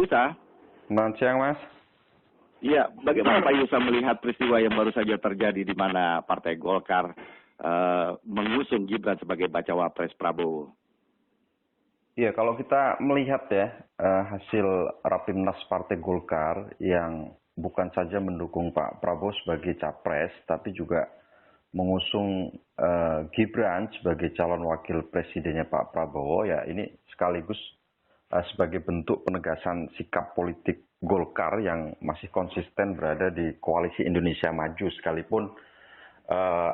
Yusa. Selamat siang, Mas. Iya, bagaimana Pak Yusa melihat peristiwa yang baru saja terjadi di mana Partai Golkar mengusung Gibran sebagai bacawa pres Prabowo? Iya, kalau kita melihat ya hasil Rapimnas Partai Golkar yang bukan saja mendukung Pak Prabowo sebagai capres, tapi juga mengusung Gibran sebagai calon wakil presidennya Pak Prabowo, ya ini sekaligus sebagai bentuk penegasan sikap politik Golkar yang masih konsisten berada di koalisi Indonesia Maju, sekalipun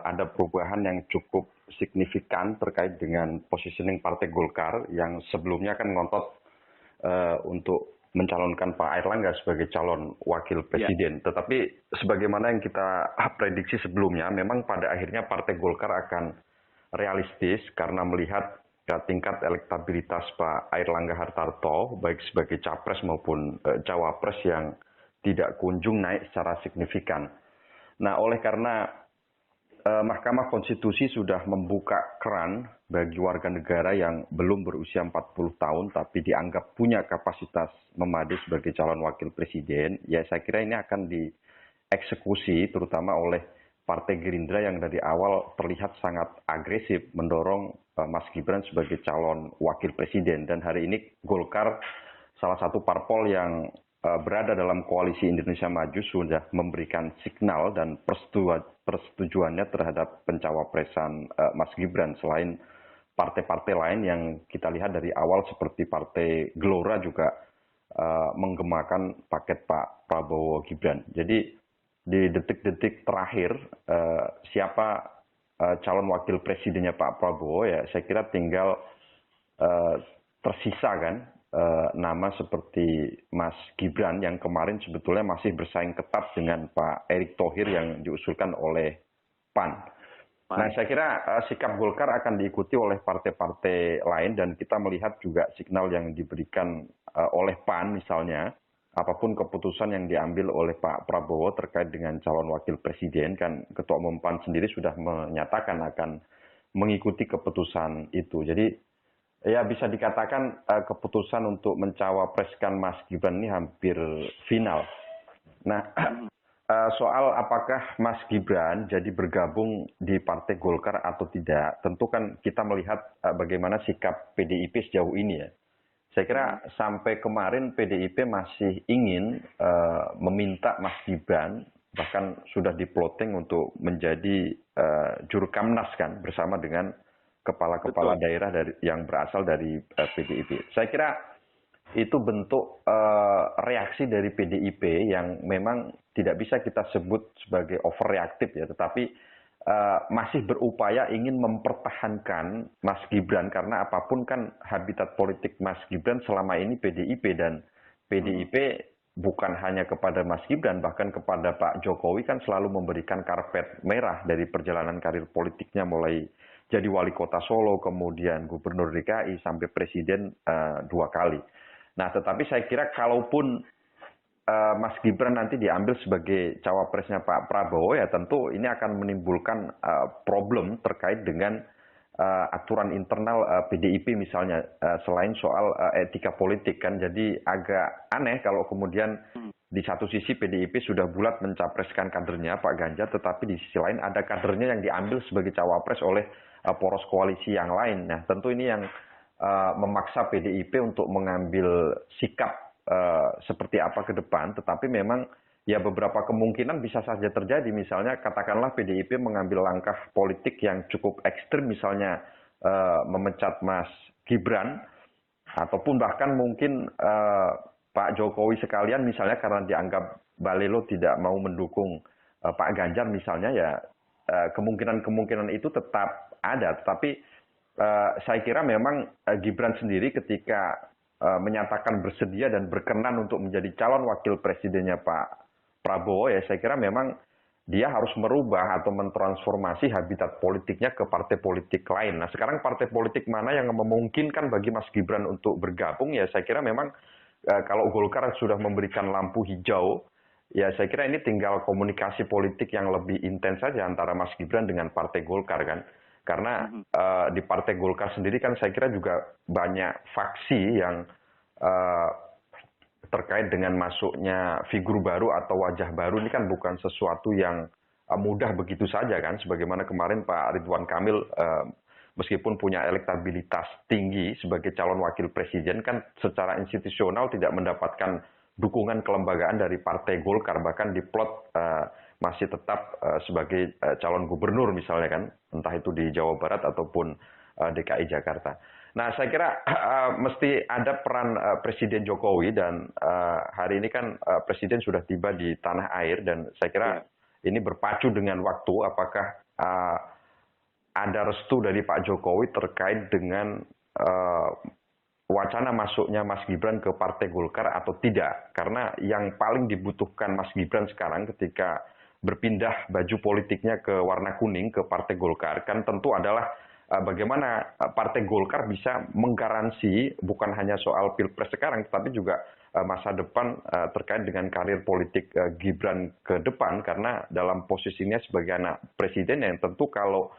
ada perubahan yang cukup signifikan terkait dengan positioning Partai Golkar yang sebelumnya kan ngotot untuk mencalonkan Pak Airlangga sebagai calon wakil presiden. Ya. Tetapi sebagaimana yang kita prediksi sebelumnya, memang pada akhirnya Partai Golkar akan realistis karena melihat tingkat elektabilitas Pak Airlangga Hartarto, baik sebagai capres maupun cawapres yang tidak kunjung naik secara signifikan. Nah, oleh karena Mahkamah Konstitusi sudah membuka keran bagi warga negara yang belum berusia 40 tahun tapi dianggap punya kapasitas memadai sebagai calon wakil presiden, ya saya kira ini akan dieksekusi terutama oleh Partai Gerindra yang dari awal terlihat sangat agresif mendorong Mas Gibran sebagai calon wakil presiden. Dan hari ini Golkar, salah satu parpol yang berada dalam koalisi Indonesia Maju, sudah memberikan signal dan persetujuannya terhadap pencawapresan Mas Gibran. Selain partai-partai lain yang kita lihat dari awal seperti Partai Gelora juga menggemakan paket Pak Prabowo Gibran. Jadi di detik-detik terakhir siapa calon wakil presidennya Pak Prabowo, ya saya kira tinggal tersisa kan nama seperti Mas Gibran yang kemarin sebetulnya masih bersaing ketat dengan Pak Erick Thohir yang diusulkan oleh PAN. Nah, saya kira sikap Golkar akan diikuti oleh partai-partai lain dan kita melihat juga signal yang diberikan oleh PAN misalnya, apapun keputusan yang diambil oleh Pak Prabowo terkait dengan calon wakil presiden, kan Ketua Umum PAN sendiri sudah menyatakan akan mengikuti keputusan itu. Jadi ya bisa dikatakan keputusan untuk mencawapreskan Mas Gibran ini hampir final. Nah, soal apakah Mas Gibran jadi bergabung di Partai Golkar atau tidak, tentu kan kita melihat bagaimana sikap PDIP sejauh ini ya. Saya kira sampai kemarin PDIP masih ingin meminta Mas Gibran, bahkan sudah diploting untuk menjadi Jurkamnas kan, bersama dengan kepala-kepala daerah yang berasal dari PDIP. Saya kira itu bentuk reaksi dari PDIP yang memang tidak bisa kita sebut sebagai overreaktif ya, tetapi masih berupaya ingin mempertahankan Mas Gibran karena apapun kan habitat politik Mas Gibran selama ini PDIP, dan PDIP bukan hanya kepada Mas Gibran, bahkan kepada Pak Jokowi kan selalu memberikan karpet merah dari perjalanan karir politiknya, mulai jadi wali kota Solo, kemudian gubernur DKI, sampai presiden 2 kali. Nah, tetapi saya kira kalaupun Mas Gibran nanti diambil sebagai cawapresnya Pak Prabowo, ya tentu ini akan menimbulkan problem terkait dengan aturan internal PDIP misalnya, selain soal etika politik kan. Jadi agak aneh kalau kemudian di satu sisi PDIP sudah bulat mencapreskan kadernya Pak Ganjar, tetapi di sisi lain ada kadernya yang diambil sebagai cawapres oleh poros koalisi yang lain. Nah, tentu ini yang memaksa PDIP untuk mengambil sikap seperti apa ke depan, tetapi memang ya beberapa kemungkinan bisa saja terjadi. Misalnya katakanlah PDIP mengambil langkah politik yang cukup ekstrim, misalnya memecat Mas Gibran, ataupun bahkan mungkin Pak Jokowi sekalian misalnya karena dianggap Balelo tidak mau mendukung Pak Ganjar misalnya, ya kemungkinan-kemungkinan itu tetap ada. Tetapi saya kira memang Gibran sendiri ketika menyatakan bersedia dan berkenan untuk menjadi calon wakil presidennya Pak Prabowo, ya saya kira memang dia harus merubah atau mentransformasi habitat politiknya ke partai politik lain. Nah, sekarang partai politik mana yang memungkinkan bagi Mas Gibran untuk bergabung, ya saya kira memang kalau Golkar sudah memberikan lampu hijau, ya saya kira ini tinggal komunikasi politik yang lebih intens saja antara Mas Gibran dengan Partai Golkar kan. Karena di Partai Golkar sendiri kan saya kira juga banyak faksi yang terkait terkait dengan masuknya figur baru atau wajah baru ini kan bukan sesuatu yang mudah begitu saja kan, sebagaimana kemarin Pak Ridwan Kamil meskipun punya elektabilitas tinggi sebagai calon wakil presiden kan secara institusional tidak mendapatkan dukungan kelembagaan dari Partai Golkar, bahkan diplot masih tetap sebagai calon gubernur misalnya kan, entah itu di Jawa Barat ataupun DKI Jakarta. Nah, saya kira mesti ada peran Presiden Jokowi dan hari ini kan Presiden sudah tiba di tanah air dan saya kira ini berpacu dengan waktu. Apakah ada restu dari Pak Jokowi terkait dengan wacana masuknya Mas Gibran ke Partai Golkar atau tidak? Karena yang paling dibutuhkan Mas Gibran sekarang ketika berpindah baju politiknya ke warna kuning ke Partai Golkar kan tentu adalah bagaimana Partai Golkar bisa menggaransi bukan hanya soal Pilpres sekarang, tetapi juga masa depan terkait dengan karir politik Gibran ke depan, karena dalam posisinya sebagai anak presiden yang tentu kalau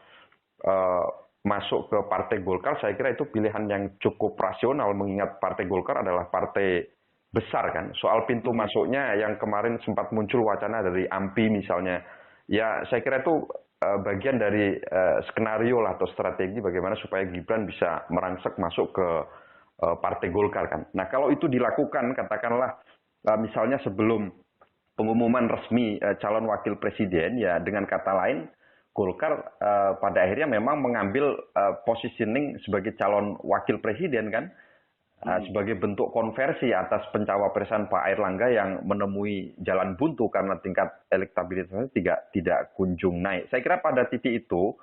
masuk ke Partai Golkar, saya kira itu pilihan yang cukup rasional, mengingat Partai Golkar adalah partai besar kan. Soal pintu masuknya yang kemarin sempat muncul wacana dari AMPI misalnya, ya saya kira itu bagian dari skenario lah atau strategi bagaimana supaya Gibran bisa merangsek masuk ke Partai Golkar kan. Nah kalau itu dilakukan katakanlah misalnya sebelum pengumuman resmi calon wakil presiden, ya dengan kata lain Golkar pada akhirnya memang mengambil positioning sebagai calon wakil presiden kan. Sebagai bentuk konversi atas pencawapresan Pak Airlangga yang menemui jalan buntu karena tingkat elektabilitasnya tidak kunjung naik. Saya kira pada titik itu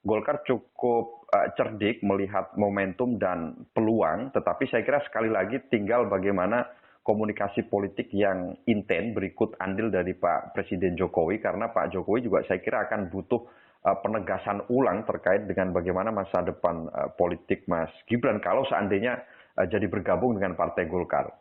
Golkar cukup cerdik melihat momentum dan peluang, tetapi saya kira sekali lagi tinggal bagaimana komunikasi politik yang intens berikut andil dari Pak Presiden Jokowi, karena Pak Jokowi juga saya kira akan butuh penegasan ulang terkait dengan bagaimana masa depan politik Mas Gibran kalau seandainya jadi bergabung dengan Partai Golkar.